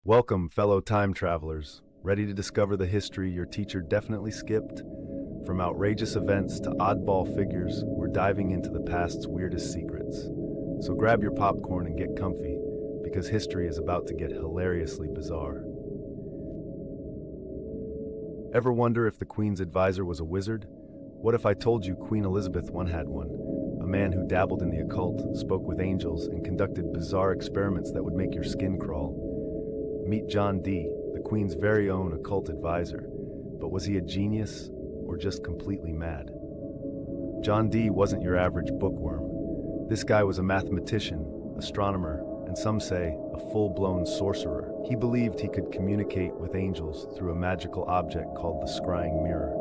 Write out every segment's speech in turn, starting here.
Welcome, fellow time travelers, ready to discover the history your teacher definitely skipped? From outrageous events to oddball figures, we're diving into the past's weirdest secrets. So grab your popcorn and get comfy, because history is about to get hilariously bizarre. Ever wonder if the Queen's advisor was a wizard? What if I told you Queen Elizabeth I had one? A man who dabbled in the occult, spoke with angels, and conducted bizarre experiments that would make your skin crawl. Meet John Dee, the Queen's very own occult advisor. But was he a genius, or just completely mad? John Dee wasn't your average bookworm. This guy was a mathematician, astronomer, and some say, a full-blown sorcerer. He believed he could communicate with angels through a magical object called the scrying mirror.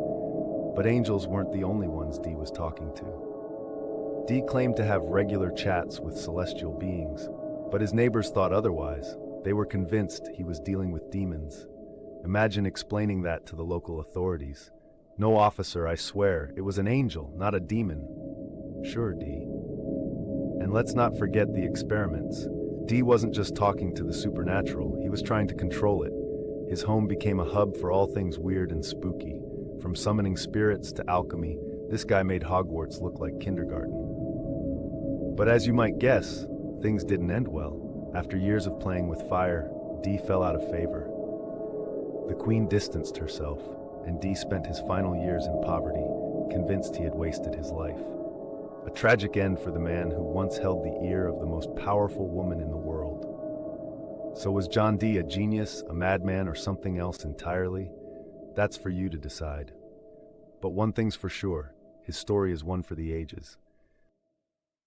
But angels weren't the only ones Dee was talking to. Dee claimed to have regular chats with celestial beings, but his neighbors thought otherwise. They were convinced he was dealing with demons. Imagine explaining that to the local authorities. No, officer, I swear, it was an angel, not a demon. Sure, Dee. And let's not forget the experiments. Dee wasn't just talking to the supernatural, he was trying to control it. His home became a hub for all things weird and spooky. From summoning spirits to alchemy, this guy made Hogwarts look like kindergarten. But as you might guess, things didn't end well. After years of playing with fire, Dee fell out of favor. The Queen distanced herself, and Dee spent his final years in poverty, convinced he had wasted his life. A tragic end for the man who once held the ear of the most powerful woman in the world. So was John Dee a genius, a madman, or something else entirely? That's for you to decide. But one thing's for sure, his story is one for the ages.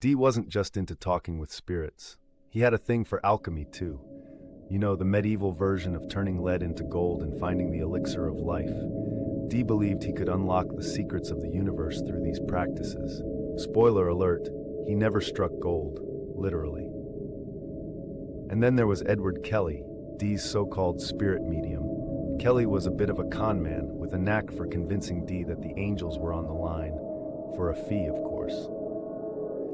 Dee wasn't just into talking with spirits. He had a thing for alchemy too. You know, the medieval version of turning lead into gold and finding the elixir of life. Dee believed he could unlock the secrets of the universe through these practices. Spoiler alert, he never struck gold, literally. And then there was Edward Kelly, Dee's so-called spirit medium. Kelly was a bit of a con man, with a knack for convincing Dee that the angels were on the line, for a fee, of course.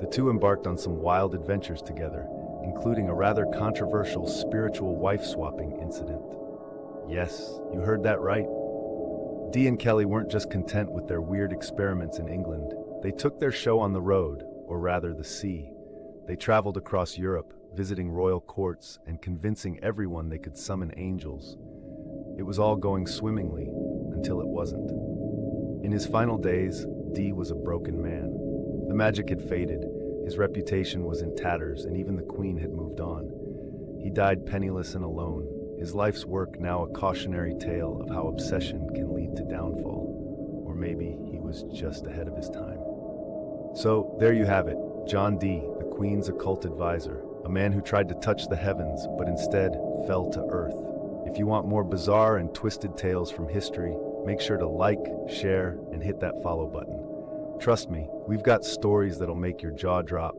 The two embarked on some wild adventures together, including a rather controversial spiritual wife-swapping incident. Yes, you heard that right. Dee and Kelly weren't just content with their weird experiments in England. They took their show on the road, or rather the sea. They traveled across Europe, visiting royal courts and convincing everyone they could summon angels. It was all going swimmingly, until it wasn't. In his final days, Dee was a broken man. The magic had faded. His reputation was in tatters, and even the Queen had moved on. He died penniless and alone, his life's work now a cautionary tale of how obsession can lead to downfall. Or maybe he was just ahead of his time. So, there you have it, John Dee, the Queen's occult advisor, a man who tried to touch the heavens, but instead fell to earth. If you want more bizarre and twisted tales from history, make sure to like, share, and hit that follow button. Trust me, we've got stories that'll make your jaw drop.